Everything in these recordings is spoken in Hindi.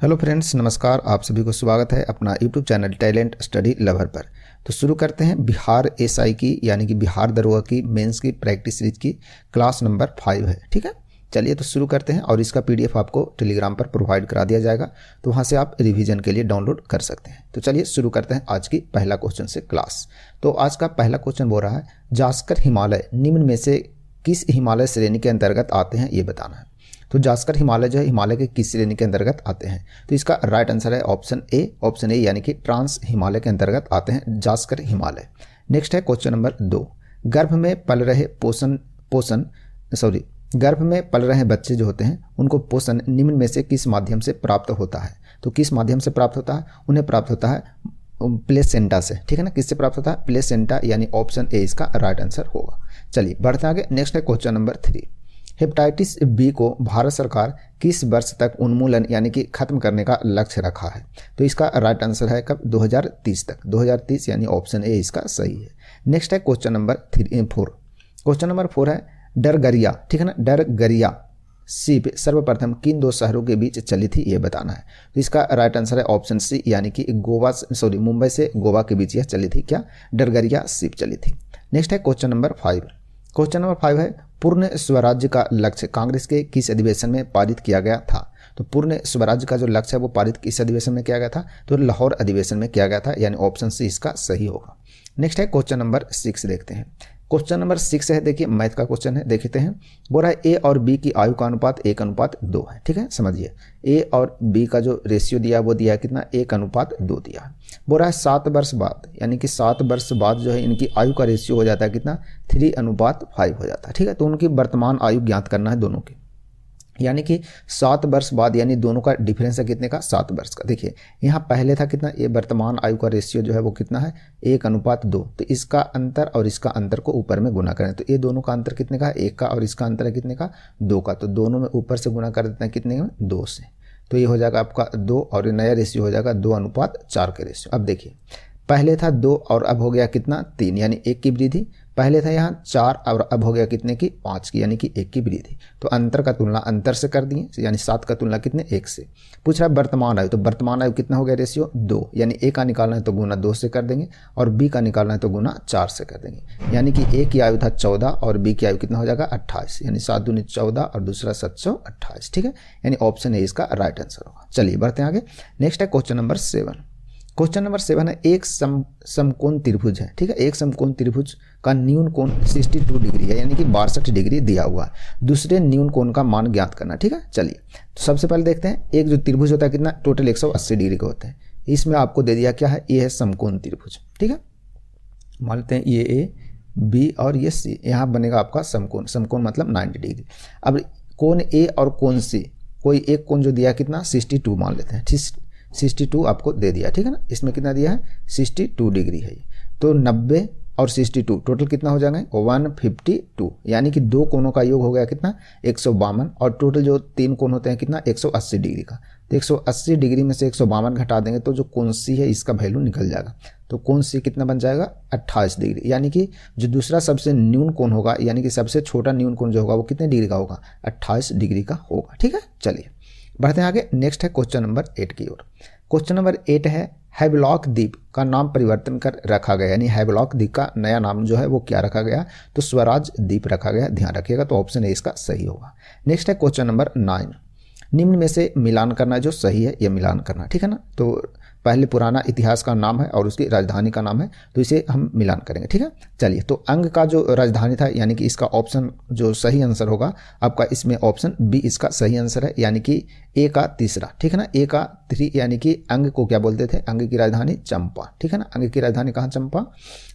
हेलो फ्रेंड्स, नमस्कार। आप सभी को स्वागत है अपना YouTube channel talent study lover पर। तो शुरू करते हैं बिहार एसआई की यानी कि बिहार दरोगा की मेंस की प्रैक्टिस सीरीज की क्लास नंबर 5 है। ठीक है, चलिए तो शुरू करते हैं। और इसका पीडीएफ आपको टेलीग्राम पर प्रोवाइड करा दिया जाएगा, तो वहाँ से आप रिवीजन के लिए डाउनलोड कर सकते हैं। तो चलिए शुरू करते हैं आज की पहला क्वेश्चन से क्लास। तो आज का पहला क्वेश्चन बोल रहा है, जास्कर हिमालय निम्न में से किस हिमालय श्रेणी के अंतर्गत आते हैं, ये बताना है। तो जास्कर हिमालय जो है हिमालय के किस श्रेणी के अंतर्गत आते हैं? तो इसका राइट आंसर है ऑप्शन ए यानी कि ट्रांस हिमालय के अंतर्गत आते हैं जास्कर हिमालय। नेक्स्ट है क्वेश्चन नंबर 2, गर्भ में पल रहे गर्भ में पल रहे बच्चे जो होते हैं उनको पोषण निम्न में से किस माध्यम से प्राप्त होता है? तो किस माध्यम से प्राप्त होता है? उन्हें प्राप्त होता है प्लेसेंटा से। ठीक है ना, किससे प्राप्त होता है? प्लेसेंटा, यानी ऑप्शन ए इसका राइट आंसर होगा। चलिए बढ़ते आगे। नेक्स्ट है क्वेश्चन नंबर 3, हेपेटाइटिस बी को भारत सरकार किस वर्ष तक उन्मूलन यानी कि खत्म करने का लक्ष्य रखा है? तो इसका राइट आंसर है कब? 2030 तक। 2030 यानी ऑप्शन ए इसका सही है। नेक्स्ट है क्वेश्चन नंबर 4। क्वेश्चन नंबर 4 है, डरगरिया, ठीक है ना, डरगरिया शिप सर्वप्रथम किन दो शहरों के बीच चली थी, ये बताना है। तो इसका राइट आंसर है ऑप्शन सी, यानी कि मुंबई से गोवा के बीच यह चली थी। क्या? डरगरिया शिप चली थी। नेक्स्ट है क्वेश्चन नंबर 5। क्वेश्चन नंबर 5 है, पूर्ण स्वराज्य का लक्ष्य कांग्रेस के किस अधिवेशन में पारित किया गया था? तो पूर्ण स्वराज्य का जो लक्ष्य है वो पारित किस अधिवेशन में किया गया था? तो लाहौर अधिवेशन में किया गया था, यानी ऑप्शन सी इसका सही होगा। नेक्स्ट है क्वेश्चन नंबर 6, देखते हैं। क्वेश्चन नंबर 6 है, देखिए मैथ का क्वेश्चन है, देखते हैं। बोल रहा है ए और बी की आयु का अनुपात 1:2 है। ठीक है, समझिए ए और बी का जो रेशियो दिया वो दिया है कितना? 1:2 दिया है। बोल रहा है 7 वर्ष बाद, यानी कि 7 वर्ष बाद जो है इनकी आयु का रेशियो हो जाता है कितना? 3:5 हो जाता है। ठीक है, तो उनकी वर्तमान आयु ज्ञात करना है दोनों की, यानी कि 7 वर्ष बाद, यानी दोनों का डिफरेंस है कितने का? 7 वर्ष का। देखिए यहाँ पहले था कितना? ये वर्तमान आयु का रेशियो जो है वो कितना है? 1:2। तो इसका अंतर और इसका अंतर को ऊपर में गुना करें तो ये दोनों का अंतर कितने का है? 1 का, और इसका अंतर है कितने का? 2 का। तो दोनों में ऊपर से गुना कर देते हैं कितने में? 2 से। तो ये हो जाएगा आपका 2, और नया रेशियो हो जाएगा 2:4 के रेशियो। अब देखिए पहले था 2 और अब हो गया कितना? 3, यानी 1 की वृद्धि। पहले था यहाँ 4 और अब हो गया कितने की? 5 की, यानी कि 1 की वृद्धि। तो अंतर का तुलना अंतर से कर दिए, यानी 7 का तुलना कितने? 1 से। पूछ रहा है वर्तमान आयु, तो वर्तमान आयु कितना हो गया रेशियो? 2, यानी ए का निकालना है तो गुना 2 से कर देंगे, और बी का निकालना है तो गुना 4 से कर देंगे। यानी कि ए की आयु था 14 और बी की आयु कितना हो जाएगा? 28, यानी 7 दूनी 14 और दूसरा 728। ठीक है, यानी ऑप्शन ए इसका राइट आंसर होगा। चलिए बढ़ते हैं आगे। नेक्स्ट है क्वेश्चन नंबर 7। क्वेश्चन नंबर 7 है, एक समकोण त्रिभुज है। ठीक है, एक समकोण त्रिभुज का न्यून कोण 62 डिग्री है, यानी कि 62 डिग्री दिया हुआ है। दूसरे न्यून कोण का मान ज्ञात करना। ठीक है, चलिए तो सबसे पहले देखते हैं, एक जो त्रिभुज होता है कितना? टोटल 180 डिग्री के होते हैं। इसमें आपको दे दिया क्या है? ये है समकोण त्रिभुज। ठीक है, मान लेते हैं ये ए, बी और ये सी, यहाँ बनेगा आपका समकोण। समकोण मतलब 90 डिग्री। अब कोण ए और कोण सी, कोई एक कोण जो दिया कितना? 62 मान लेते हैं। 62 आपको दे दिया। ठीक है ना, इसमें कितना दिया है? 62 डिग्री है। तो 90 और 62 टोटल कितना हो जाएगा? 152, यानी कि दो कोणों का योग हो गया कितना? 152, और टोटल जो 3 कोण होते हैं कितना? 180 डिग्री का। तो 180 डिग्री में से 152 घटा देंगे तो जो कोण सी है इसका वैल्यू निकल जाएगा। तो कोण सी कितना बन जाएगा? 28 डिग्री, यानी कि जो दूसरा सबसे न्यून कोण होगा, यानी कि सबसे छोटा न्यून कोण जो होगा वो कितने डिग्री का होगा? 28 डिग्री का होगा। ठीक है, चलिए बढ़ते हैं आगे। नेक्स्ट है क्वेश्चन नंबर 8 की ओर। क्वेश्चन नंबर 8 है, हैवलॉक द्वीप का नाम परिवर्तन कर रखा गया, यानी हैवलॉक द्वीप का नया नाम जो है वो क्या रखा गया? तो स्वराज द्वीप रखा गया, ध्यान रखिएगा। तो ऑप्शन ए इसका सही होगा। नेक्स्ट है क्वेश्चन नंबर 9, निम्न में से मिलान करना, जो सही है ये मिलान करना। ठीक है ना, तो पहले पुराना इतिहास का नाम है और उसकी राजधानी का नाम है, तो इसे हम मिलान करेंगे। ठीक है, चलिए तो अंग का जो राजधानी था, यानी कि इसका ऑप्शन जो सही आंसर होगा आपका इसमें ऑप्शन बी इसका सही आंसर है, यानी कि ए का तीसरा। ठीक है ना, ए का 3, यानी कि अंग को क्या बोलते थे? अंग की राजधानी चंपा। ठीक है ना, अंग की राजधानी कहाँ? चंपा।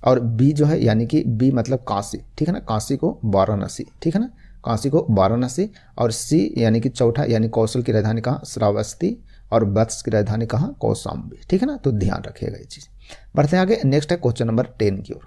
और बी जो है, यानी कि बी मतलब काशी। ठीक है ना, काशी को वाराणसी। ठीक है ना, काशी को वाराणसी। और सी यानी कि चौथा, यानी कौशल की राजधानी कहाँ? श्रावस्ती। और वत्स की राजधानी कहाँ? कौशाम्बी। ठीक है ना, तो ध्यान रखिएगा ये चीज़। बढ़ते हैं आगे। नेक्स्ट है क्वेश्चन नंबर 10 की ओर।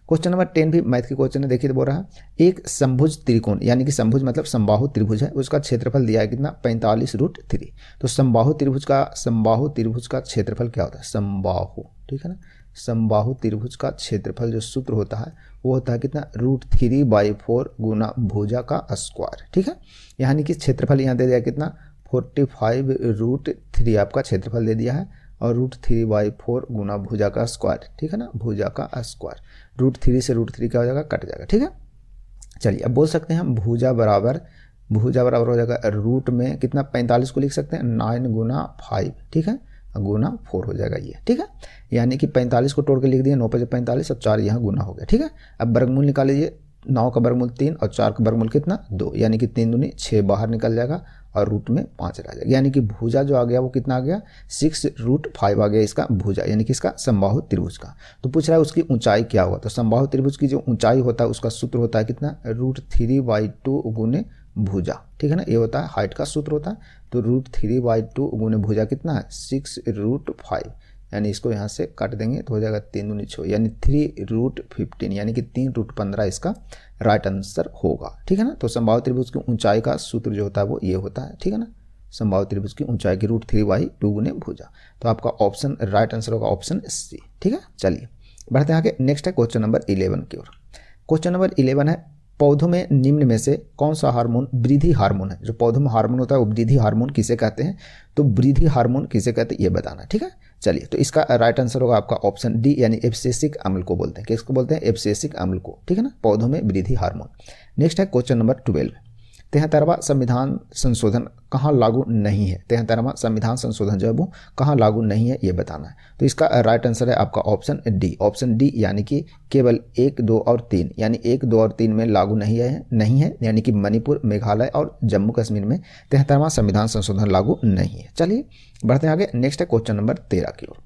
क्वेश्चन नंबर 10 भी मैथ की क्वेश्चन है, देखिए तो बोल रहा है, एक समभुज त्रिकोण, यानी कि समभुज मतलब समबाहु त्रिभुज है, उसका क्षेत्रफल दिया है कितना? 45√3। तो समबाहु त्रिभुज का क्षेत्रफल क्या होता है? समबाहु। ठीक है ना, समबाहु त्रिभुज का क्षेत्रफल जो सूत्र होता है वो होता है कितना? √3/4 गुना भुजा का स्क्वायर। ठीक है, यानी कि क्षेत्रफल यहाँ दे दिया कितना? 45√3 आपका क्षेत्रफल दे दिया है और √3/4 गुना भुजा का स्क्वायर, ठीक है ना, भुजा का स्क्वायर। √3 से √3 क्या हो जाएगा, कट जाएगा, ठीक है। चलिए अब बोल सकते हैं हम भुजा बराबर हो जाएगा रूट में कितना 45 को लिख सकते हैं 9 गुना 5, ठीक है, गुना 4 हो जाएगा ये, ठीक है। यानी कि 45 को तोड़ के लिख दिया 9 × 45 और 4 यहाँ गुना हो गया, ठीक है। अब वर्गमूल निकाल लीजिए, 9 का वर्गमूल 3 और 4 का वर्गमूल कितना 2, यानी कि 3 दूनी 6 बाहर निकल जाएगा और रूट में 5 रह जाएगा। यानी कि भुजा जो आ गया वो कितना आ गया 6√5 आ गया इसका भुजा, यानी कि इसका समबाहु त्रिभुज का। तो पूछ रहा है उसकी ऊंचाई क्या होगा, तो समबाहु त्रिभुज की जो ऊंचाई होता है उसका सूत्र होता है कितना √3/2 गुने भुजा, ठीक है ना, ये होता है हाइट का सूत्र होता है। तो √3/2 गुने भुजा कितना है 6√5, यानी इसको यहाँ से काट देंगे तो हो जाएगा 3 दूनी 6, यानी 3√15, यानी कि 3√15 इसका राइट आंसर होगा, ठीक है ना। तो समबाहु त्रिभुज की ऊंचाई का सूत्र जो होता है वो ये होता है, ठीक है ना, समबाहु त्रिभुज की ऊंचाई की √3/2 गुने भुजा। तो आपका ऑप्शन राइट आंसर होगा ऑप्शन सी, ठीक है। चलिए बढ़ते हैं आगे, नेक्स्ट है क्वेश्चन नंबर 11 की ओर। क्वेश्चन नंबर 11 है पौधों में निम्न में से कौन सा हार्मोन वृद्धि हार्मोन है। जो पौधों में हार्मोन होता है वो वृद्धि हार्मोन किसे कहते हैं, तो वृद्धि हार्मोन किसे कहते हैं ये बताना है, ठीक है। चलिए तो इसका राइट आंसर होगा आपका ऑप्शन डी, यानी एब्सिसिक अम्ल को बोलते हैं, किसको बोलते हैं एब्सिसिक अम्ल को, ठीक है ना, पौधों में वृद्धि हार्मोन। नेक्स्ट है क्वेश्चन नंबर 12, 73वां संविधान संशोधन कहाँ लागू नहीं है। 73वां संविधान संशोधन जो है वो कहाँ लागू नहीं है ये बताना है। तो इसका राइट आंसर है आपका ऑप्शन डी, यानी कि केवल 1, 2 और 3, यानी 1, 2 और 3 में लागू नहीं है, यानी कि मणिपुर, मेघालय और जम्मू कश्मीर में 73वां संविधान संशोधन लागू नहीं है। चलिए बढ़ते हैं आगे, नेक्स्ट है क्वेश्चन नंबर 13 की ओर।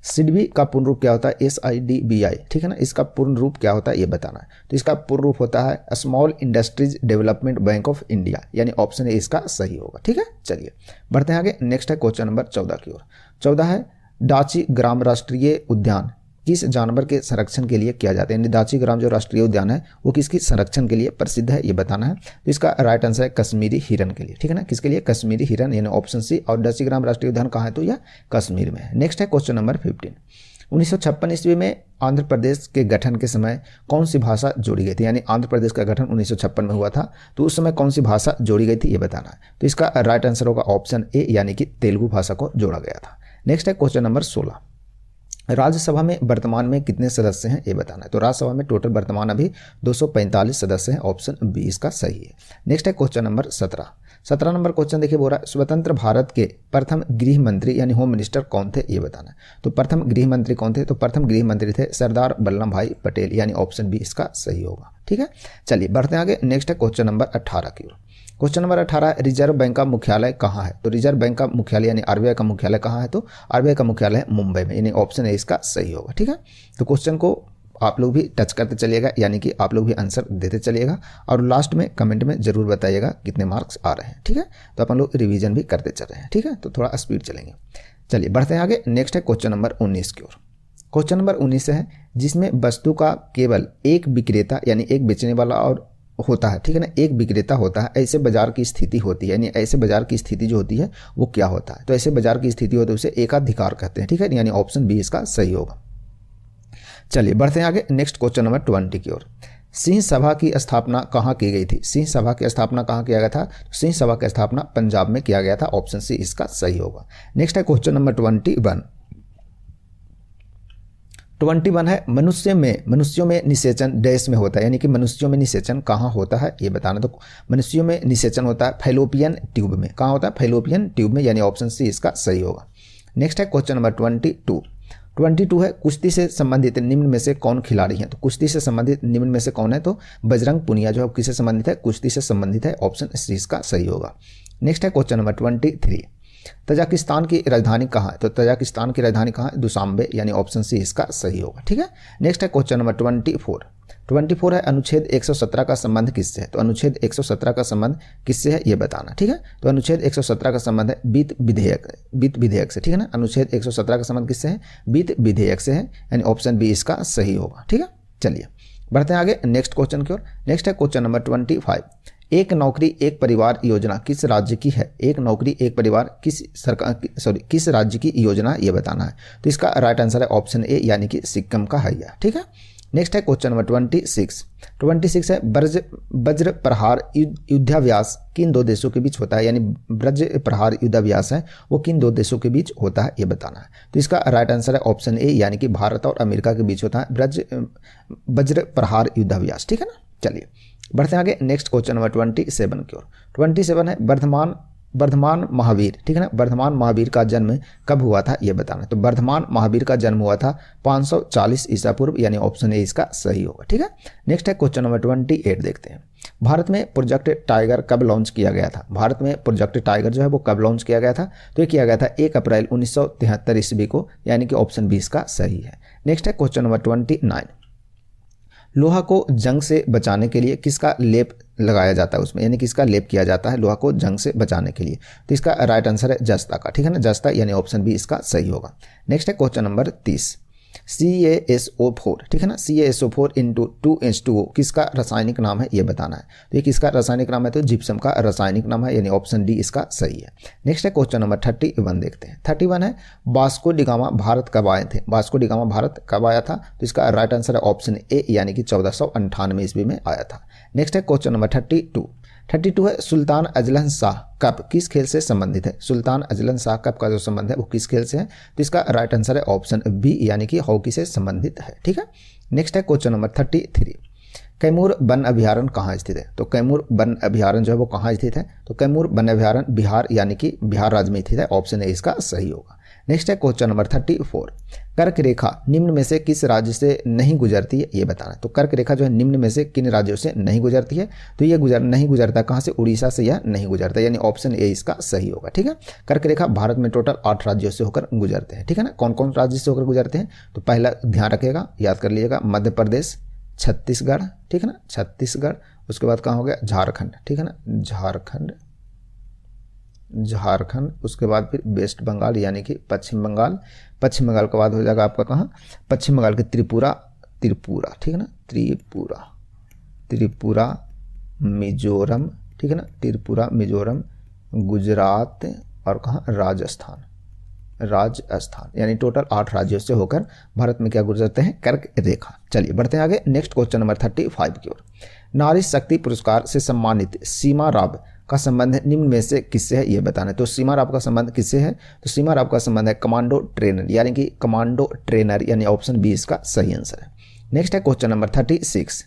सिडबी का पूर्ण रूप क्या होता है, SIDBI, ठीक है ना, इसका पूर्ण रूप क्या होता है ये बताना है। तो इसका पूर्ण रूप होता है small industries development bank of India, यानी ऑप्शन ए इसका सही होगा, ठीक है। चलिए बढ़ते हैं आगे, नेक्स्ट है क्वेश्चन नंबर 14 की ओर। 14 है डाची ग्राम राष्ट्रीय उद्यान किस जानवर के संरक्षण के लिए किया जाता है, यानी दाची ग्राम जो राष्ट्रीय उद्यान है वो किसकी संरक्षण के लिए प्रसिद्ध है ये बताना है। तो इसका राइट आंसर है कश्मीरी हिरन के लिए, ठीक है ना, किसके लिए कश्मीरी हिरन, यानी ऑप्शन सी। और दाची ग्राम राष्ट्रीय उद्यान कहाँ है, तो यह कश्मीर में है। नेक्स्ट है क्वेश्चन नंबर 15, 1956 ईस्वी में आंध्र प्रदेश के गठन के समय कौन सी भाषा जोड़ी गई थी, यानी आंध्र प्रदेश का गठन 1956 में हुआ था, तो उस समय कौन सी भाषा जोड़ी गई थी ये बताना है। तो इसका राइट आंसर होगा ऑप्शन ए, यानी कि तेलुगु भाषा को जोड़ा गया था। नेक्स्ट है क्वेश्चन नंबर 16, राज्यसभा में वर्तमान में कितने सदस्य हैं ये बताना है। तो राज्यसभा में टोटल वर्तमान अभी 245 सदस्य हैं, ऑप्शन बी इसका सही है। नेक्स्ट है क्वेश्चन नंबर 17 नंबर क्वेश्चन देखिए, बोल रहा है स्वतंत्र भारत के प्रथम गृह मंत्री यानी होम मिनिस्टर कौन थे ये बताना है। तो प्रथम गृह मंत्री कौन थे, तो प्रथम गृह मंत्री थे सरदार वल्लभ भाई पटेल, यानी ऑप्शन बी इसका सही होगा, ठीक है। चलिए बढ़ते हैं आगे, नेक्स्ट है क्वेश्चन नंबर 18 की ओर। क्वेश्चन नंबर 18, रिजर्व बैंक का मुख्यालय कहाँ है। तो रिजर्व बैंक का मुख्यालय यानी RBI का मुख्यालय कहाँ है, तो RBI का मुख्यालय मुंबई में, यानी ऑप्शन ए इसका सही होगा, ठीक है। तो क्वेश्चन को आप लोग भी टच करते चलिएगा, यानी कि आप लोग भी आंसर देते चलिएगा और लास्ट में कमेंट में जरूर बताइएगा कितने मार्क्स आ रहे हैं, ठीक है। तो अपन लोग रिवीजन भी करते चल रहे हैं, ठीक है, तो थोड़ा स्पीड चलेंगे। चलिए बढ़ते हैं आगे, नेक्स्ट है क्वेश्चन नंबर 19 की ओर। क्वेश्चन नंबर 19 है जिसमें वस्तु का केवल एक विक्रेता यानी एक बेचने वाला और होता है, ठीक है ना, एक विक्रेता होता है, ऐसे बाजार की स्थिति होती है, यानी ऐसे बाजार की स्थिति जो होती है वो क्या होता है। तो ऐसे बाजार की स्थिति होती है उसे एकाधिकार कहते हैं, ठीक है, यानी ऑप्शन बी इसका सही होगा। चलिए बढ़ते हैं आगे, नेक्स्ट क्वेश्चन नंबर 20 की ओर। सिंह सभा की स्थापना कहाँ की गई थी, सिंह सभा की स्थापना कहाँ किया गया था, सिंह सभा की स्थापना पंजाब में किया गया था, ऑप्शन सी इसका सही होगा। नेक्स्ट है क्वेश्चन नंबर 21 है मनुष्यों में निषेचन डैश में होता है, यानी कि मनुष्यों में निषेचन कहाँ होता है ये बताना। तो मनुष्यों में निषेचन होता है फैलोपियन ट्यूब में, कहाँ होता है फैलोपियन ट्यूब में, यानी ऑप्शन सी इसका सही होगा। नेक्स्ट है क्वेश्चन नंबर 22 है कुश्ती से संबंधित निम्न में से कौन खिलाड़ी हैं। तो कुश्ती से संबंधित निम्न में से कौन है, तो बजरंग पुनिया जो है किससे संबंधित है, कुश्ती से संबंधित है, ऑप्शन सी इसका सही होगा। नेक्स्ट है क्वेश्चन नंबर 23, तजाकिस्तान की राजधानी कहाँ है। तो तजाकिस्तान की राजधानी कहाँ है, दुशांबे, यानी ऑप्शन सी इसका सही होगा, ठीक है। नेक्स्ट है क्वेश्चन नंबर 24 है अनुच्छेद 117 का संबंध किससे है। तो अनुच्छेद 117 का संबंध किससे है ये बताना, ठीक है। तो अनुच्छेद 117 का संबंध है वित्त विधेयक से, ठीक है ना। अनुच्छेद 117 का संबंध किससे है, वित्त विधेयक से है, यानी ऑप्शन बी इसका सही होगा, ठीक है। चलिए बढ़ते हैं आगे नेक्स्ट क्वेश्चन की ओर। नेक्स्ट है क्वेश्चन नंबर 25, एक नौकरी एक परिवार योजना किस राज्य की है। एक नौकरी एक परिवार किस राज्य की योजना ये बताना है। तो इसका राइट आंसर है ऑप्शन ए, यानी कि सिक्किम का है यह, ठीक है। नेक्स्ट है क्वेश्चन नंबर 26 है वज्र प्रहार युद्धाभ्यास किन दो देशों के बीच होता है, यानी वज्र प्रहार युद्धाभ्यास है वो किन दो देशों के बीच होता है ये बताना है। तो इसका राइट आंसर है ऑप्शन ए, यानी कि भारत और अमेरिका के बीच होता है वज्र प्रहार युद्धाभ्यास, ठीक है ना। चलिए बढ़ते हैं आगे, नेक्स्ट क्वेश्चन नंबर 27 की ओर। 27 है वर्धमान महावीर, ठीक है ना, वर्धमान महावीर का जन्म कब हुआ था ये बताना। तो वर्धमान महावीर का जन्म हुआ था 540 ईसा पूर्व, यानी ऑप्शन ए इसका सही होगा, ठीक है। नेक्स्ट है क्वेश्चन नंबर 28 देखते हैं। भारत में प्रोजेक्ट टाइगर कब लॉन्च किया गया था? भारत में प्रोजेक्ट टाइगर जो है वो कब लॉन्च किया गया था? तो ये किया गया था 1 अप्रैल 1973 ईस्वी को, यानी कि ऑप्शन बी इसका सही है। नेक्स्ट है क्वेश्चन नंबर 29, लोहा को जंग से बचाने के लिए किसका लेप लगाया जाता है उसमें, यानी किसका लेप किया जाता है लोहा को जंग से बचाने के लिए? तो इसका राइट आंसर है जस्ता का, ठीक है ना, जस्ता, यानी ऑप्शन बी इसका सही होगा। नेक्स्ट है क्वेश्चन नंबर 30, CaSO4, ठीक है ना, CaSO4 × 2H2O किसका रासायनिक नाम है ये बताना है। तो ये किसका रासायनिक नाम है? तो जिप्सम का रासायनिक नाम है, यानी ऑप्शन डी इसका सही है। नेक्स्ट है क्वेश्चन नंबर 31 देखते हैं। 31 है वास्को डी गामा भारत कब आए थे? वास्को डी गामा भारत कब आया था? तो इसका राइट आंसर है ऑप्शन ए, यानी कि 1498 ईस्वी में आया था। नेक्स्ट है क्वेश्चन नंबर 32 है सुल्तान अजलन शाह कप किस खेल से संबंधित है? सुल्तान अजलन शाह कप का जो संबंध है वो किस खेल से है? तो इसका राइट आंसर है ऑप्शन बी, यानी कि हॉकी से संबंधित है, ठीक है। नेक्स्ट है क्वेश्चन नंबर 33, कैमूर वन अभ्यारण्य कहाँ स्थित है? तो कैमूर वन अभ्यारण्य जो है वो कहाँ स्थित है? तो कैमूर वन अभ्यारण्य बिहार, यानी कि बिहार राज्य में स्थित है, ऑप्शन ए इसका सही होगा। नेक्स्ट है क्वेश्चन नंबर 34, कर्क रेखा निम्न में से किस राज्य से नहीं गुजरती है ये बताना। तो कर्क रेखा जो है निम्न में से किन राज्यों से नहीं गुजरती है? तो ये नहीं गुजरता कहाँ से? उड़ीसा से यह नहीं गुजरता, यानी ऑप्शन ए इसका सही होगा, ठीक है। कर्क रेखा भारत में टोटल 8 राज्यों से होकर गुजरते हैं, ठीक है ना। कौन कौन राज्य से होकर गुजरते हैं? तो पहला ध्यान रखिएगा, याद कर लीजिएगा, मध्य प्रदेश, छत्तीसगढ़, ठीक है ना, छत्तीसगढ़, उसके बाद कहाँ हो गया? झारखंड, ठीक है ना, झारखंड, उसके बाद फिर वेस्ट बंगाल, यानी कि पश्चिम बंगाल के बाद हो जाएगा आपका कहाँ? पश्चिम बंगाल के त्रिपुरा, ठीक है ना, त्रिपुरा मिजोरम, ठीक है ना, त्रिपुरा मिजोरम, गुजरात और कहाँ? राजस्थान, यानी टोटल 8 राज्यों से होकर भारत में क्या गुजरते हैं? कर्क रेखा। चलिए बढ़ते हैं आगे, नेक्स्ट क्वेश्चन नंबर 35 की ओर। नारी शक्ति पुरस्कार से सम्मानित सीमा राव का संबंध निम्न में से किससे है ये बताना है। तो सीमा राव का संबंध किससे है? तो सीमा राव का संबंध है कमांडो ट्रेनर, यानी कि कमांडो ट्रेनर, यानी ऑप्शन बी इसका सही आंसर है। नेक्स्ट है क्वेश्चन नंबर 36,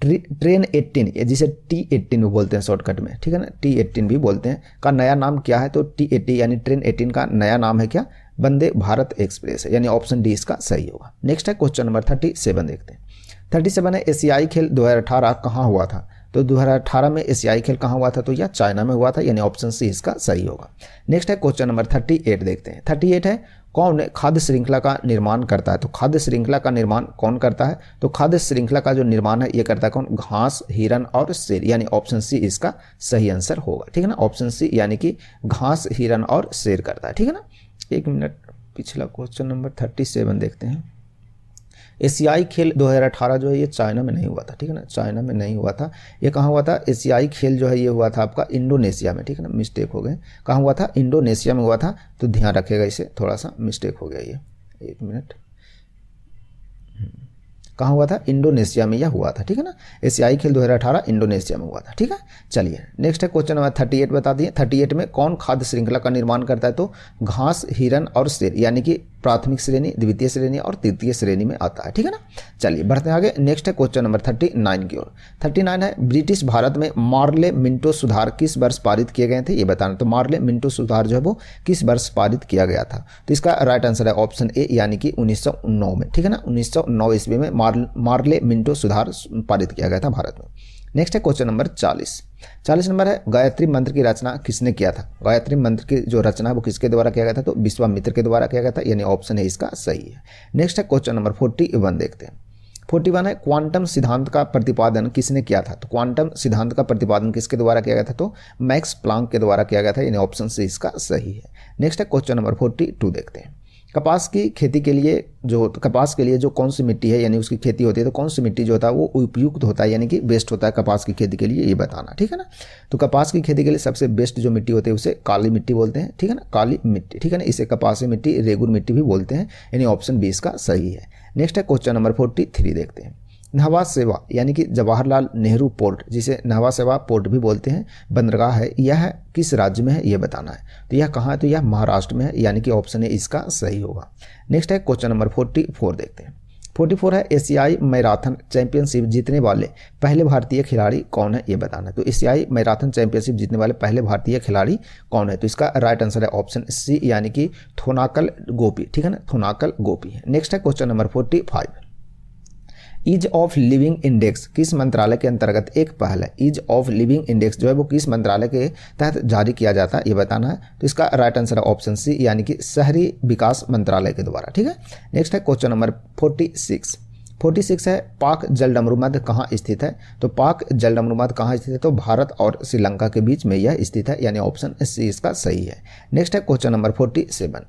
ट्रेन 18 जिसे T18 भी बोलते हैं शॉर्टकट में, ठीक है ना, T18 भी बोलते हैं, का नया नाम क्या है? तो T80 यानी ट्रेन 18 का नया नाम है क्या? वंदे भारत एक्सप्रेस है, यानी ऑप्शन डी इसका सही होगा। नेक्स्ट है क्वेश्चन नंबर 37 देखते हैं। 37 है एशियाई खेल 2018 कहाँ हुआ था? तो 2018 में एशियाई खेल कहाँ हुआ था? तो यह चाइना में हुआ था, यानी ऑप्शन सी इसका सही होगा। नेक्स्ट है क्वेश्चन नंबर 38 देखते हैं। 38 है कौन खाद्य श्रृंखला का निर्माण करता है? तो खाद्य श्रृंखला का निर्माण कौन करता है? तो खाद्य श्रृंखला का जो निर्माण है ये करता है कौन? घास, हिरन और शेर, यानी ऑप्शन सी इसका सही आंसर होगा, ठीक है ना, ऑप्शन सी, यानी कि घास, हिरन और शेर करता है, ठीक है ना। एक मिनट, पिछला क्वेश्चन नंबर 37 देखते हैं। एशियाई खेल 2018 जो है ये चाइना में नहीं हुआ था, ठीक है ना, चाइना में नहीं हुआ था, ये कहाँ हुआ था? एशियाई खेल जो है ये हुआ था आपका इंडोनेशिया में, ठीक है ना, मिस्टेक हो गए, कहाँ हुआ था? इंडोनेशिया में हुआ था, तो ध्यान रखिएगा, इसे थोड़ा सा मिस्टेक हो गया ये, एक मिनट, कहाँ हुआ था? इंडोनेशिया में यह हुआ था, ठीक है ना, एशियाई खेल 2018 इंडोनेशिया में हुआ था, ठीक है। चलिए नेक्स्ट है क्वेश्चन नंबर 38 बता दिए। 38 में कौन खाद्य श्रृंखला का निर्माण करता है? तो घास, हिरन और शेर, यानी कि प्राथमिक श्रेणी, द्वितीय श्रेणी और तृतीय श्रेणी में आता है, ठीक है ना। चलिए बढ़ते हैं आगे, नेक्स्ट है क्वेश्चन नंबर 39 की ओर। 39 है ब्रिटिश भारत में मार्ले मिंटो सुधार किस वर्ष पारित किए गए थे ये बताना। तो मार्ले मिंटो सुधार जो है वो किस वर्ष पारित किया गया था? तो इसका राइट आंसर है ऑप्शन ए, यानी कि 1909 में, ठीक है ना, 1909 ईस्वी में मार्ले मिंटो सुधार पारित किया गया था भारत में। नेक्स्ट है क्वेश्चन नंबर 40 नंबर है गायत्री मंत्र की रचना किसने किया था? गायत्री मंत्र की जो रचना है वो किसके द्वारा किया गया था? तो विश्वामित्र के द्वारा किया गया था, यानी ऑप्शन है इसका सही है। नेक्स्ट है क्वेश्चन नंबर 41 देखते हैं। 41 है क्वांटम सिद्धांत का प्रतिपादन किसने किया था? तो क्वांटम सिद्धांत का प्रतिपादन किसके द्वारा किया गया था? तो मैक्स प्लांक के द्वारा किया गया था, यानी ऑप्शन से इसका सही है। नेक्स्ट है क्वेश्चन नंबर 42 देखते हैं। कपास की खेती के लिए जो कौन सी मिट्टी है, यानी उसकी खेती होती है, तो कौन सी मिट्टी जो होता है वो उपयुक्त होता है, यानी कि बेस्ट होता है कपास की खेती के लिए, ये बताना, ठीक है ना। तो कपास की खेती के लिए सबसे बेस्ट जो मिट्टी होती है उसे काली मिट्टी बोलते हैं, ठीक है ना, काली मिट्टी, ठीक है ना, इसे कपासी मिट्टी, रेगुर मिट्टी भी बोलते हैं, यानी ऑप्शन बी इसका सही है। नेक्स्ट है क्वेश्चन नंबर 43 देखते हैं। नहवा सेवा यानी कि जवाहरलाल नेहरू पोर्ट, जिसे नहवा सेवा पोर्ट भी बोलते हैं, बंदरगाह है, यह किस राज्य में है ये बताना है। तो यह कहाँ है, तो यह महाराष्ट्र में है, यानी कि ऑप्शन ए इसका सही होगा। नेक्स्ट है क्वेश्चन नंबर 44 देखते हैं। 44 है एशियाई मैराथन चैंपियनशिप जीतने वाले पहले भारतीय खिलाड़ी कौन है ये बताना है। तो एशियाई मैराथन चैंपियनशिप जीतने वाले पहले भारतीय खिलाड़ी कौन है, तो इसका राइट आंसर है ऑप्शन सी यानी कि थोनाकल गोपी, ठीक है ना, थोनाकल गोपी है। नेक्स्ट है question number 45, ease of living index किस मंत्रालय के अंतर्गत एक पहल है। ईज ऑफ लिविंग इंडेक्स जो है वो किस मंत्रालय के तहत जारी किया जाता है ये बताना है। तो इसका राइट आंसर है ऑप्शन सी यानी कि शहरी विकास मंत्रालय के द्वारा, ठीक है। नेक्स्ट है क्वेश्चन नंबर 46 है पाक जलडमरूमध्य कहाँ स्थित है। तो पाक जलडमरूमध्य कहाँ स्थित है, तो भारत और श्रीलंका के बीच में यह स्थित है, यानी ऑप्शन सी इसका सही है। नेक्स्ट है क्वेश्चन नंबर 47,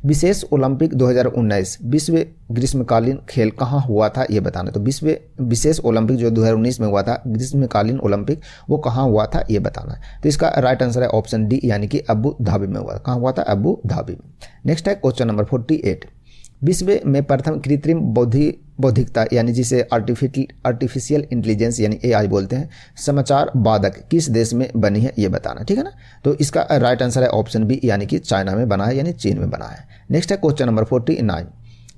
विशेष ओलंपिक 2019 विश्व ग्रीष्मकालीन खेल कहाँ हुआ था ये बताना। तो विशेष ओलंपिक जो 2019 में हुआ था, ग्रीष्मकालीन ओलंपिक, वो कहाँ हुआ था ये बताना है। तो इसका राइट आंसर है ऑप्शन डी यानी कि अबू धाबी में हुआ। कहाँ हुआ था, अबू धाबी में। नेक्स्ट है क्वेश्चन नंबर 48, विश्व में प्रथम कृत्रिम बौद्धिकता यानी जिसे आर्टिफिशियल इंटेलिजेंस यानी AI बोलते हैं, समाचार बाधक किस देश में बनी है ये बताना, ठीक है ना। तो इसका राइट आंसर है ऑप्शन बी यानी कि चाइना में बना है, यानी चीन में बना है। नेक्स्ट है क्वेश्चन नंबर 49,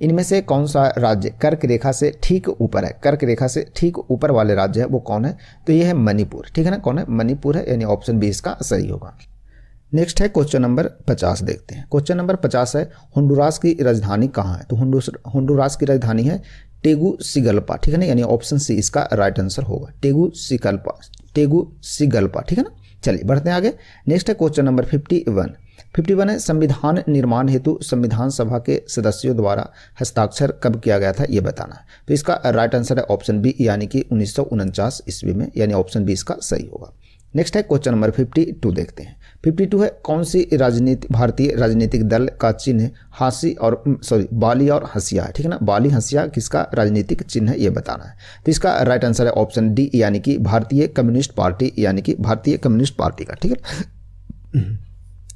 इनमें से कौन सा राज्य कर्क रेखा से ठीक ऊपर है। कर्क रेखा से ठीक ऊपर वाले राज्य है वो कौन है, तो ये है मणिपुर, ठीक है ना, कौन है, मणिपुर है, यानी ऑप्शन बी इसका सही होगा। नेक्स्ट है क्वेश्चन नंबर 50 देखते हैं। क्वेश्चन नंबर 50 है होंडुरास की राजधानी कहाँ है। तो होंडुरास की राजधानी है टेगुसिगल्पा, ठीक है ना, यानी ऑप्शन सी इसका राइट आंसर होगा, टेगुसिगल्पा, ठीक है ना। चलिए बढ़ते हैं आगे। नेक्स्ट है क्वेश्चन नंबर 51 है संविधान निर्माण हेतु संविधान सभा के सदस्यों द्वारा हस्ताक्षर कब किया गया था ये बताना है। तो इसका राइट आंसर है ऑप्शन बी यानी कि 1949 ईस्वी में, यानी ऑप्शन बी इसका सही होगा। नेक्स्ट है क्वेश्चन नंबर 52 देखते हैं। 52 है कौन सी भारतीय राजनीतिक दल का चिन्ह बाली और हंसिया है, ठीक है ना, बाली हंसिया किसका राजनीतिक चिन्ह है ये बताना है। तो इसका राइट आंसर है ऑप्शन डी यानी कि भारतीय कम्युनिस्ट पार्टी, यानी कि भारतीय कम्युनिस्ट पार्टी का, ठीक है,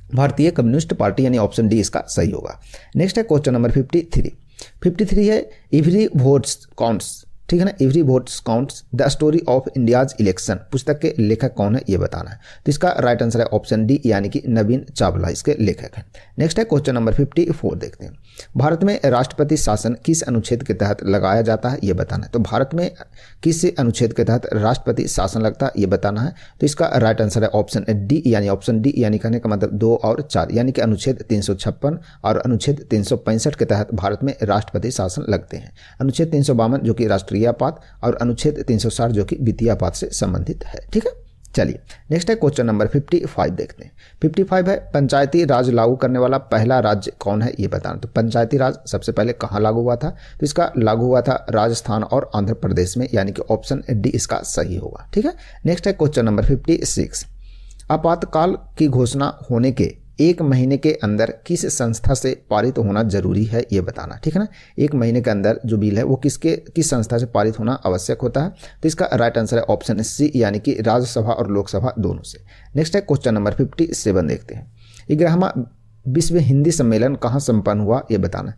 भारतीय कम्युनिस्ट पार्टी, यानी ऑप्शन डी इसका सही होगा। नेक्स्ट है क्वेश्चन नंबर 53 है एवरी वोट्स काउंट्स, ठीक है ना, every votes counts the story of India's election पुस्तक के लेखक कौन है ये बताना है। तो इसका राइट आंसर है ऑप्शन डी यानी कि नवीन चावला इसके लेखक हैं। नेक्स्ट है क्वेश्चन नंबर 54 देखते हैं। भारत में राष्ट्रपति शासन किस अनुच्छेद के तहत लगाया जाता है ये बताना है। तो भारत में किस अनुच्छेद के तहत राष्ट्रपति शासन लगता है ये बताना है। तो इसका राइट आंसर है ऑप्शन डी यानी ऑप्शन डी यानी कहने का मतलब 2 और 4, यानी कि अनुच्छेद 356 और अनुच्छेद 365 के तहत भारत में राष्ट्रपति शासन लगते हैं। अनुच्छेद 352 जो कि राष्ट्रीय आपात और अनुच्छेद 360 जो कि वित्तीय आपात से संबंधित है, ठीक है। चलिए नेक्स्ट है क्वेश्चन नंबर 55 देखते हैं। 55 है पंचायती राज लागू करने वाला पहला राज्य कौन है ये बताना। तो पंचायती राज सबसे पहले कहाँ लागू हुआ था, तो इसका लागू हुआ था राजस्थान और आंध्र प्रदेश में, यानी कि ऑप्शन डी इसका सही होगा, ठीक है। नेक्स्ट है क्वेश्चन नंबर 56, आपातकाल की घोषणा होने के 1 महीने के अंदर किस संस्था से पारित होना जरूरी है ये बताना, ठीक है ना। 1 महीने के अंदर जो बिल है वो किस संस्था से पारित होना आवश्यक होता है। तो इसका राइट आंसर है ऑप्शन सी यानी कि राज्यसभा और लोकसभा दोनों से। नेक्स्ट है क्वेश्चन नंबर 57 देखते हैं। 11वां विश्व हिंदी सम्मेलन कहाँ संपन्न हुआ ये बताना।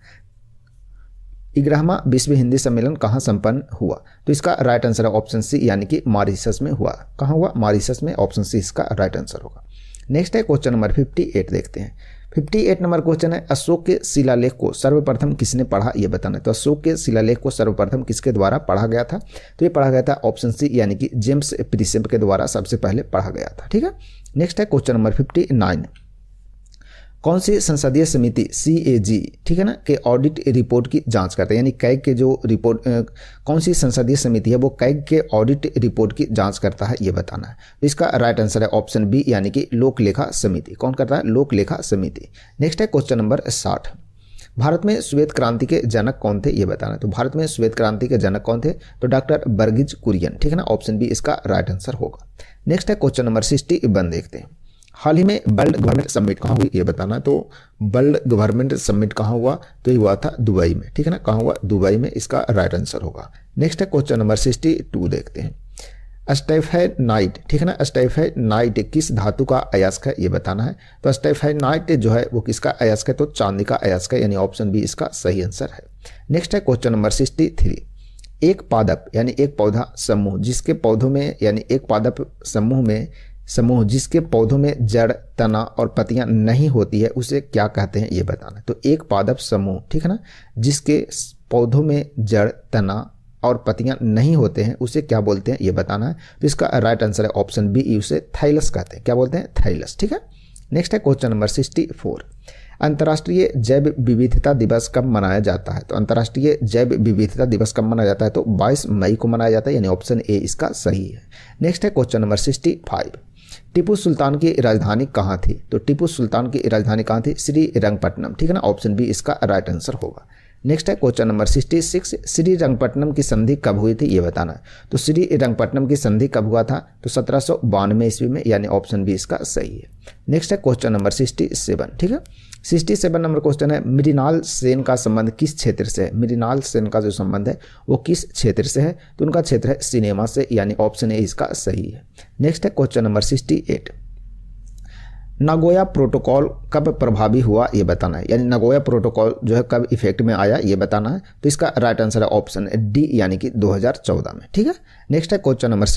11वां विश्व हिंदी सम्मेलन कहाँ संपन्न हुआ, तो इसका राइट आंसर है ऑप्शन सी यानी कि मॉरिशस में हुआ। कहाँ हुआ, मॉरिशस में, ऑप्शन सी इसका राइट आंसर होगा। नेक्स्ट है क्वेश्चन नंबर 58 देखते हैं। 58 नंबर क्वेश्चन है अशोक के शिलालेख को सर्वप्रथम किसने पढ़ा ये बताना है। तो अशोक के शिलालेख को सर्वप्रथम किसके द्वारा पढ़ा गया था, तो ये पढ़ा गया था ऑप्शन सी यानी कि जेम्स प्रिसेप के द्वारा सबसे पहले पढ़ा गया था, ठीक है। नेक्स्ट है क्वेश्चन नंबर 59, कौन सी संसदीय समिति CAG, ठीक है ना, के ऑडिट रिपोर्ट की जांच करते हैं, यानी कैग के जो रिपोर्ट कौन सी संसदीय समिति है वो कैग के ऑडिट रिपोर्ट की जांच करता है ये बताना है। तो इसका राइट आंसर है ऑप्शन बी यानी कि लोक लेखा समिति। कौन करता है, लोक लेखा समिति। नेक्स्ट है क्वेश्चन नंबर 60, भारत में श्वेत क्रांति के जनक कौन थे ये बताना है। तो भारत में श्वेत क्रांति के जनक कौन थे, तो डॉक्टर वर्गीज कुरियन, ठीक है ना, ऑप्शन बी इसका राइट आंसर होगा। नेक्स्ट है क्वेश्चन नंबर 61 देखते हैं। हाल ही में वर्ल्ड गवर्नमेंट समिट कहाँ हुई ये बताना। तो वर्ल्ड गवर्नमेंट समिट कहाँ हुआ, तो ये हुआ था दुबई में, ठीक है ना, कहाँ हुआ, दुबई में, इसका राइट आंसर होगा। नेक्स्ट है क्वेश्चन नंबर 62 देखते हैं। स्टेफेनाइट, ठीक है ना, स्टेफेनाइट किस धातु का अयस्क है ये बताना है। तो स्टेफेनाइट जो है वो किसका अयस्क है, तो चांदी का अयस्क है, यानी ऑप्शन बी इसका सही आंसर है। नेक्स्ट है क्वेश्चन नंबर 63, एक पादप यानी एक पौधा समूह जिसके पौधों में यानी एक पादप समूह जिसके पौधों में जड़, तना और पत्तियां नहीं होती है उसे क्या कहते हैं ये बताना। तो एक पादप समूह, ठीक है ना, जिसके पौधों में जड़, तना और पत्तियां नहीं होते हैं उसे क्या बोलते हैं ये बताना है। तो इसका राइट आंसर है ऑप्शन बी, उसे थाइलस कहते हैं। क्या बोलते हैं? थाइलस। ठीक है। नेक्स्ट है क्वेश्चन नंबर 64। अंतर्राष्ट्रीय जैव विविधता दिवस कब मनाया जाता है? तो अंतर्राष्ट्रीय जैव विविधता दिवस कब मनाया जाता है? तो 22 मई को मनाया जाता है, यानी ऑप्शन ए इसका सही है। नेक्स्ट है क्वेश्चन नंबर 65। टीपू सुल्तान की राजधानी कहाँ थी? तो टीपू सुल्तान की राजधानी कहाँ थी? श्रीरंगपट्टनम। ठीक है ना, ऑप्शन बी इसका राइट आंसर होगा। नेक्स्ट है क्वेश्चन नंबर 66। श्रीरंगपट्टनम की संधि कब हुई थी ये बताना है। तो श्रीरंगपट्टनम की संधि कब हुआ था? तो 1792 ईस्वी में, यानी ऑप्शन बी इसका सही है। नेक्स्ट है क्वेश्चन नंबर 67। ठीक है, 67 नंबर क्वेश्चन है, मृणाल सेन का संबंध किस क्षेत्र से है? मृणाल सेन का जो संबंध है वो किस क्षेत्र से है? तो उनका क्षेत्र है सिनेमा से, यानी ऑप्शन ए इसका सही है। नेक्स्ट है क्वेश्चन नंबर 68। नागोया प्रोटोकॉल कब प्रभावी हुआ ये बताना है, यानी नागोया प्रोटोकॉल जो है कब इफेक्ट में आया ये बताना है। तो इसका राइट आंसर है ऑप्शन डी, यानी कि 2014 में। ठीक है। नेक्स्ट है क्वेश्चन नंबर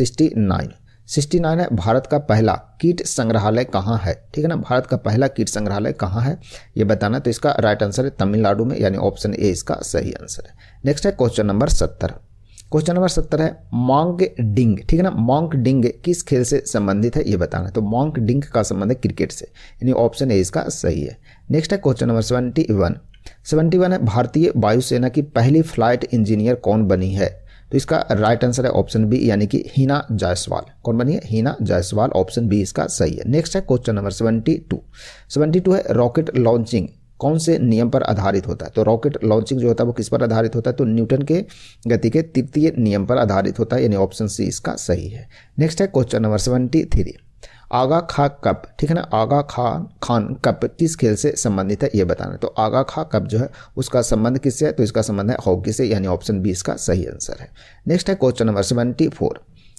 69 है, भारत का पहला कीट संग्रहालय कहाँ है? ठीक है ना, भारत का पहला कीट संग्रहालय कहाँ है ये बताना। तो इसका राइट आंसर है तमिलनाडु में, यानी ऑप्शन ए इसका सही आंसर है। नेक्स्ट है क्वेश्चन नंबर 70। क्वेश्चन नंबर 70 है, मॉन्क डिंग। ठीक है ना, मॉन्क डिंग किस खेल से संबंधित है ये बताना है। तो मॉन्क डिंग का संबंध है क्रिकेट से, यानी ऑप्शन ए इसका सही है। नेक्स्ट है क्वेश्चन नंबर 71 है, भारतीय वायुसेना की पहली फ्लाइट इंजीनियर कौन बनी है? तो इसका राइट आंसर है ऑप्शन बी, यानी कि हिना जायसवाल। कौन बनी है? हिना जायसवाल, ऑप्शन बी इसका सही है। नेक्स्ट है क्वेश्चन नंबर 72 है, रॉकेट लॉन्चिंग कौन से नियम पर आधारित होता है? तो रॉकेट लॉन्चिंग जो होता है वो किस पर आधारित होता है? तो न्यूटन के गति के तृतीय नियम पर आधारित होता है, यानी ऑप्शन सी इसका सही है। नेक्स्ट है क्वेश्चन नंबर 73। आगा खां कप, ठीक है ना, आगा खान कप किस खेल से संबंधित है ये बताना है। तो आगा खां कप जो है उसका संबंध किससे है? तो इसका संबंध है हॉकी से, यानी ऑप्शन बी इसका सही आंसर है। नेक्स्ट है क्वेश्चन नंबर 74।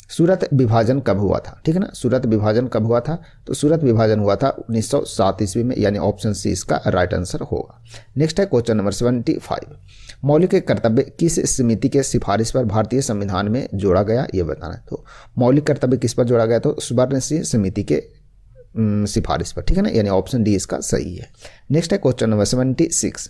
सूरत विभाजन कब हुआ था? ठीक है ना, सूरत विभाजन कब हुआ था? तो सूरत विभाजन हुआ था 1907 ईस्वी में, यानी ऑप्शन सी इसका राइट आंसर होगा। नेक्स्ट है क्वेश्चन नंबर 75। मौलिक कर्तव्य किस समिति के सिफारिश पर भारतीय संविधान में जोड़ा गया ये बताना है। तो मौलिक कर्तव्य किस पर जोड़ा गया? तो सुब्रमण्य समिति के सिफारिश पर। ठीक है ना, यानी ऑप्शन डी इसका सही है। नेक्स्ट है question number 76।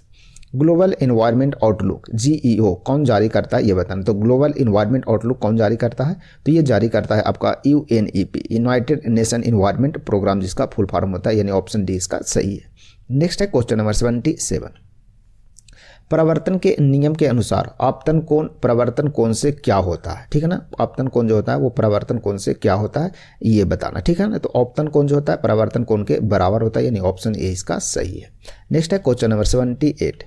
Global environment outlook GEO कौन जारी करता है ये बताना। तो ग्लोबल इन्वायरमेंट आउटलुक कौन जारी करता है? तो ये जारी करता है आपका UNEP, United Nation environment programme, जिसका फुल फॉर्म होता है, यानी ऑप्शन डी इसका सही है। नेक्स्ट है क्वेश्चन नंबर 77। प्रवर्तन के नियम के अनुसार आपतन कोण प्रवर्तन कोण से क्या होता है? ठीक है ना, आपतन कोण जो होता है वो प्रवर्तन कोण से क्या होता है ये बताना। ठीक है ना, तो आपतन कोण जो होता है प्रवर्तन कोण के बराबर होता है, यानी ऑप्शन ए इसका सही है। नेक्स्ट है क्वेश्चन नंबर 78।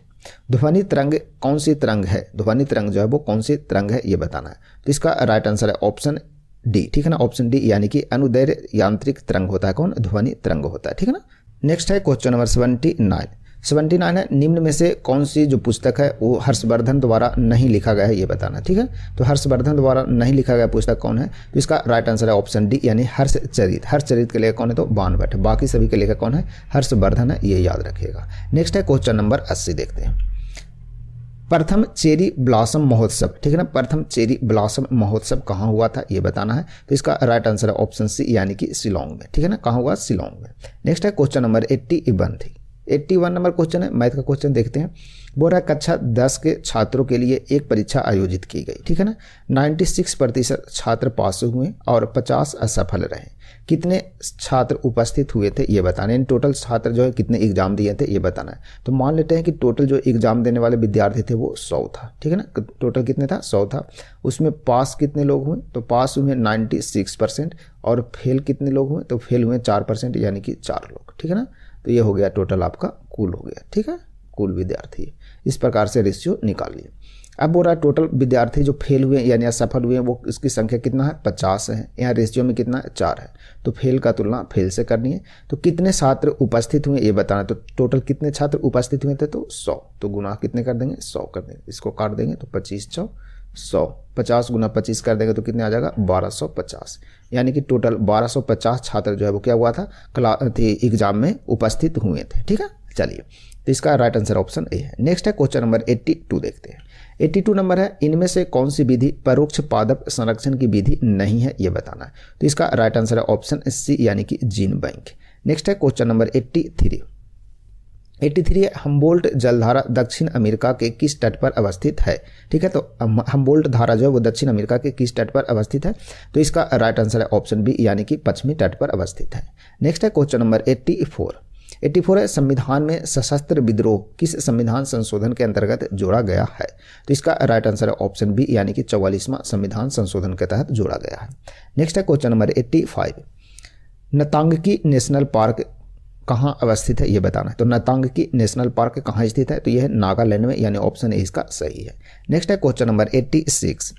ध्वनि तरंग कौन सी तरंग है? ध्वनि तरंग जो है वो कौन सी तरंग है ये बताना है। तो इसका राइट आंसर है ऑप्शन डी। ठीक है ना, ऑप्शन डी, यानी कि अनुदैर्घ्य यांत्रिक तरंग होता है। कौन? ध्वनि तरंग होता है। ठीक है ना। नेक्स्ट है क्वेश्चन नंबर 79 है, निम्न में से कौन सी जो पुस्तक है वो हर्षवर्धन द्वारा नहीं लिखा गया है ये बताना। ठीक है, तो हर्षवर्धन द्वारा नहीं लिखा गया पुस्तक कौन है? तो इसका राइट आंसर है ऑप्शन डी, यानी हर्षचरित। हर्षचरित के लेखक कौन है? तो बाणभट्ट। बाकी सभी के लेखक कौन है? हर्षवर्धन है, ये याद रखिएगा। नेक्स्ट है क्वेश्चन नंबर 80 देखते हैं। प्रथम चेरी ब्लॉसम महोत्सव, ठीक है ना, प्रथम चेरी ब्लॉसम महोत्सव कहाँ हुआ था ये बताना है। तो इसका राइट आंसर है ऑप्शन सी, यानी कि शिलोंग में। ठीक है ना, कहाँ हुआ? शिलोंग में। नेक्स्ट है क्वेश्चन नंबर 81 नंबर क्वेश्चन है, मैथ का क्वेश्चन देखते हैं। बोल रहा है कक्षा 10 के छात्रों के लिए एक परीक्षा आयोजित की गई। ठीक है ना, 96% छात्र पास हुए और 50 असफल रहे। कितने छात्र उपस्थित हुए थे ये बताना है। टोटल छात्र जो है कितने एग्जाम दिए थे ये बताना है। तो मान लेते हैं कि टोटल जो एग्जाम देने वाले विद्यार्थी थे वो 100 था। ठीक है ना, टोटल कितने था? 100 था। उसमें पास कितने लोग हुए? तो पास हुए 96% और फेल कितने लोग हुए? तो फेल हुए 4%, यानी कि 4 लोग। ठीक है ना, तो ये हो गया टोटल आपका कुल हो गया। ठीक है, कुल विद्यार्थी। इस प्रकार से रेशियो निकालिए। अब बोल रहा है टोटल विद्यार्थी जो फेल हुए यानी असफल हुए वो इसकी संख्या कितना है? 50 है। यहाँ रेशियो में कितना है? 4 है। तो फेल का तुलना फेल से करनी है। तो कितने छात्र उपस्थित हुए ये बताना। तो टोटल कितने छात्र उपस्थित हुए थे? तो 100। तो गुना कितने कर देंगे? 100 कर देंगे। इसको काट देंगे तो 25 × 100, 50 × 25 कर देंगे तो कितने आ जाएगा? 1250। यानी कि टोटल 1250 छात्र जो है वो क्या हुआ था? एग्जाम में उपस्थित हुए थे। ठीक है, चलिए तो इसका राइट आंसर ऑप्शन ए है। नेक्स्ट है क्वेश्चन नंबर 82 देखते हैं। 82 नंबर है, इनमें से कौन सी विधि परोक्ष पादप संरक्षण की विधि नहीं है, ये बताना है। तो इसका राइट आंसर है ऑप्शन सी यानी कि जीन बैंक। नेक्स्ट है क्वेश्चन नंबर 83। 83 है, हम्बोल्ट जलधारा दक्षिण अमेरिका के किस तट पर अवस्थित है? ठीक है, तो हम्बोल्ट धारा जो है वो दक्षिण अमेरिका के किस तट पर अवस्थित है? तो इसका राइट आंसर है ऑप्शन बी यानी कि पश्चिमी तट पर अवस्थित है। नेक्स्ट है क्वेश्चन नंबर 84। 84 है, संविधान में सशस्त्र विद्रोह किस संविधान संशोधन के अंतर्गत जोड़ा गया है? तो इसका राइट आंसर है ऑप्शन बी यानी कि 44वां संविधान संशोधन के तहत जोड़ा गया है। नेक्स्ट है क्वेश्चन नंबर 85। नतांगकी नेशनल पार्क कहाँ अवस्थित है, ये बताना है। तो नतांगकी नेशनल पार्क कहाँ स्थित है? तो यह है नागालैंड में, यानी ऑप्शन ए इसका सही है। नेक्स्ट है क्वेश्चन नंबर 86।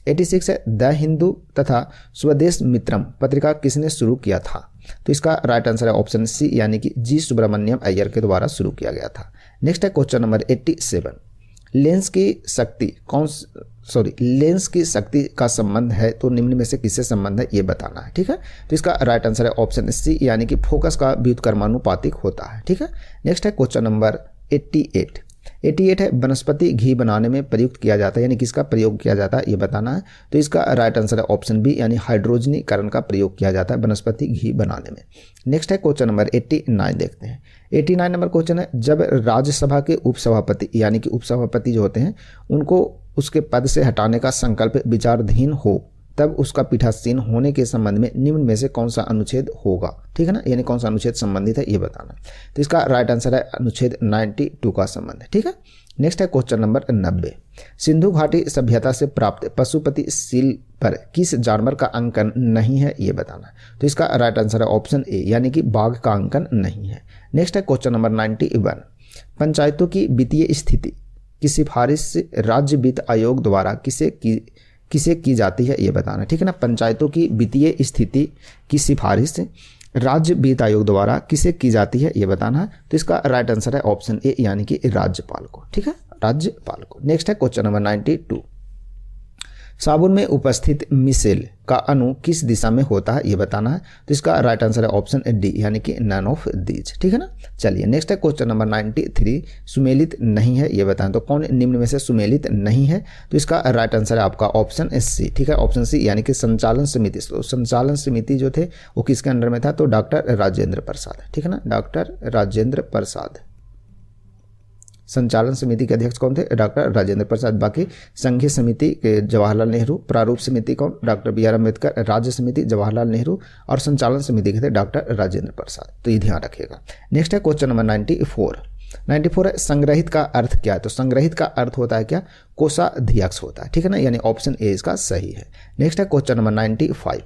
86 है, द हिंदू तथा स्वदेश मित्रम पत्रिका किसने शुरू किया था? तो इसका राइट आंसर है ऑप्शन सी यानी कि जी सुब्रमण्यम अय्यर के द्वारा शुरू किया गया था। नेक्स्ट है क्वेश्चन नंबर 87। लेंस की शक्ति का संबंध है तो निम्न में से किससे संबंध है, ये बताना है। ठीक है, तो इसका राइट आंसर है ऑप्शन सी यानी कि फोकस का व्युत्क्रमानुपातिक होता है। ठीक है, नेक्स्ट है क्वेश्चन नंबर 88। 88 है, वनस्पति घी बनाने में प्रयुक्त किया जाता है, यानी किसका प्रयोग किया जाता है, ये बताना है। तो इसका राइट आंसर है ऑप्शन बी यानी हाइड्रोजनीकरण का प्रयोग किया जाता है वनस्पति घी बनाने में। नेक्स्ट है क्वेश्चन नंबर 89 देखते हैं। 89 नंबर क्वेश्चन है, जब राज्यसभा के उपसभापति यानी कि उपसभापति जो होते हैं उनको उसके पद से हटाने का संकल्प विचाराधीन हो तब उसका पीठासीन होने के संबंध में निम्न में से कौन सा अनुच्छेद होगा? ठीक है ना, यानी कौन सा अनुच्छेद संबंधित है, ये बताना। तो इसका राइट आंसर है अनुच्छेद 92 का संबंध है। ठीक है, नेक्स्ट है क्वेश्चन नंबर 90। सिंधु घाटी सभ्यता से प्राप्त पशुपति सील पर किस जानवर का अंकन नहीं है, ये बताना। तो इसका राइट आंसर है ऑप्शन ए यानी कि बाघ का अंकन नहीं है। नेक्स्ट है क्वेश्चन नंबर 91। पंचायतों की वित्तीय स्थिति की सिफारिश राज्य वित्त आयोग द्वारा किसे की जाती है, ये बताना। ठीक है ना, पंचायतों की वित्तीय स्थिति की सिफारिश राज्य वित्त आयोग द्वारा किसे की जाती है, ये बताना है। तो इसका राइट आंसर है ऑप्शन ए यानी कि राज्यपाल को। ठीक है, राज्यपाल को। नेक्स्ट है क्वेश्चन नंबर 92। साबुन में उपस्थित मिसेल का अणु किस दिशा में होता है, ये बताना है। तो इसका राइट आंसर है ऑप्शन डी यानी कि नन ऑफ दीज। ठीक है ना, चलिए नेक्स्ट है क्वेश्चन नंबर 93। सुमेलित नहीं है, ये बताएं। तो कौन निम्न में से सुमेलित नहीं है? तो इसका राइट आंसर है आपका ऑप्शन सी। ठीक है, ऑप्शन सी यानी कि संचालन समिति। तो संचालन समिति जो थे वो किसके अंडर में था? तो डॉक्टर राजेंद्र प्रसाद। ठीक है ना, डॉक्टर राजेंद्र प्रसाद संचालन समिति के अध्यक्ष कौन थे? डॉक्टर राजेंद्र प्रसाद। बाकी संघीय समिति के जवाहरलाल नेहरू, प्रारूप समिति कौन? डॉक्टर बी आर अम्बेडकर, राज्य समिति जवाहरलाल नेहरू और संचालन समिति के थे डॉक्टर राजेंद्र प्रसाद। तो ये ध्यान रखिएगा। नेक्स्ट है क्वेश्चन नंबर 94। 94 है, संग्रहित का अर्थ क्या है? तो संग्रहित का अर्थ होता है क्या? कोषाध्यक्ष होता है। ठीक है ना, यानी ऑप्शन ए इसका सही है। नेक्स्ट है क्वेश्चन नंबर 95।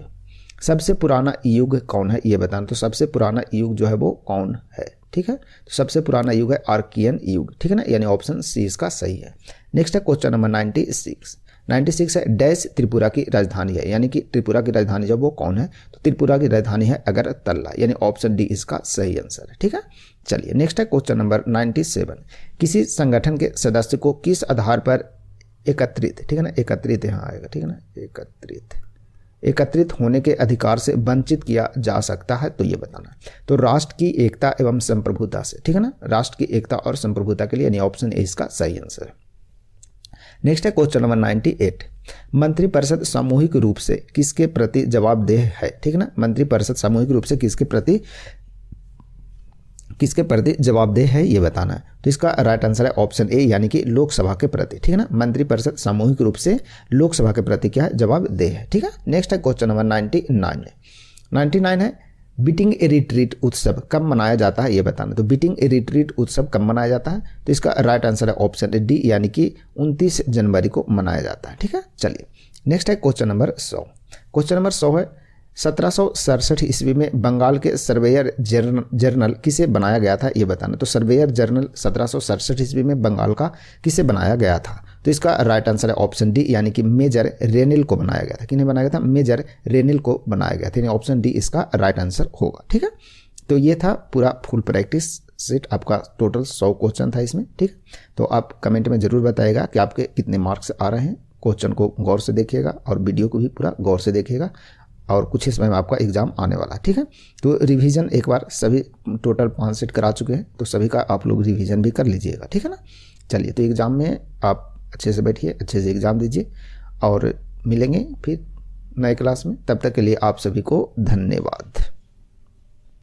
सबसे पुराना युग कौन है, ये बताना। तो सबसे पुराना युग जो है वो कौन है? ठीक है, तो सबसे पुराना युग है आर्कियन युग। ठीक है ना, यानी ऑप्शन सी इसका सही है। नेक्स्ट है क्वेश्चन नंबर 96। 96 है, डैश त्रिपुरा की राजधानी है, यानी कि त्रिपुरा की राजधानी जो वो कौन है? तो त्रिपुरा की राजधानी है अगरतला, यानी ऑप्शन डी इसका सही आंसर है। ठीक है, चलिए नेक्स्ट है क्वेश्चन नंबर 97। किसी संगठन के सदस्य को किस आधार पर एकत्रित, ठीक है ना, एकत्रित यहाँ आएगा, ठीक है ना, एकत्रित होने के अधिकार से वंचित किया जा सकता है, तो ये बताना। तो राष्ट्र की एकता एवं संप्रभुता से। ठीक है ना, राष्ट्र की एकता और संप्रभुता के लिए, यानी ऑप्शन ए इसका सही आंसर है। नेक्स्ट है क्वेश्चन नंबर 98। मंत्रिपरिषद सामूहिक रूप से किसके प्रति जवाबदेह है? ठीक है ना, मंत्रिपरिषद सामूहिक रूप से किसके प्रति जवाबदेह है, ये बताना है। तो इसका राइट आंसर है ऑप्शन ए यानी कि लोकसभा के प्रति। ठीक है ना, मंत्रिपरिषद सामूहिक रूप से लोकसभा के प्रति क्या है? जवाबदेह है। ठीक है, नेक्स्ट है क्वेश्चन नंबर 99। 99 है, बीटिंग ए रिट्रीट उत्सव कब मनाया जाता है, ये बताना। तो बीटिंग ए रिट्रीट उत्सव कब मनाया जाता है? तो इसका राइट आंसर है ऑप्शन डी यानी कि 29 जनवरी को मनाया जाता है। ठीक है, चलिए नेक्स्ट है क्वेश्चन नंबर 100। क्वेश्चन नंबर 100 है, 1767 ईस्वी में बंगाल के सर्वेयर जर्नल किसे बनाया गया था, ये बताना। तो सर्वेयर जर्नल 1767 ईस्वी में बंगाल का किसे बनाया गया था? तो इसका राइट आंसर है ऑप्शन डी यानी कि मेजर रेनिल को बनाया गया था। किन्हें बनाया गया था? मेजर रेनिल को बनाया गया था, यानी ऑप्शन डी इसका राइट आंसर होगा। ठीक है, तो ये था पूरा फुल प्रैक्टिस सेट, आपका टोटल 100 क्वेश्चन था इसमें। ठीक, तो आप कमेंट में जरूर बताइएगा कि आपके कितने मार्क्स आ रहे हैं। क्वेश्चन को गौर से देखिएगा और वीडियो को भी पूरा गौर से देखिएगा। और कुछ ही समय में आपका एग्ज़ाम आने वाला है। ठीक है, तो रिवीजन एक बार सभी टोटल 5 सेट करा चुके हैं, तो सभी का आप लोग रिवीजन भी कर लीजिएगा। ठीक है ना, चलिए तो एग्ज़ाम में आप अच्छे से बैठिए, अच्छे से एग्ज़ाम दीजिए और मिलेंगे फिर नए क्लास में। तब तक के लिए आप सभी को धन्यवाद।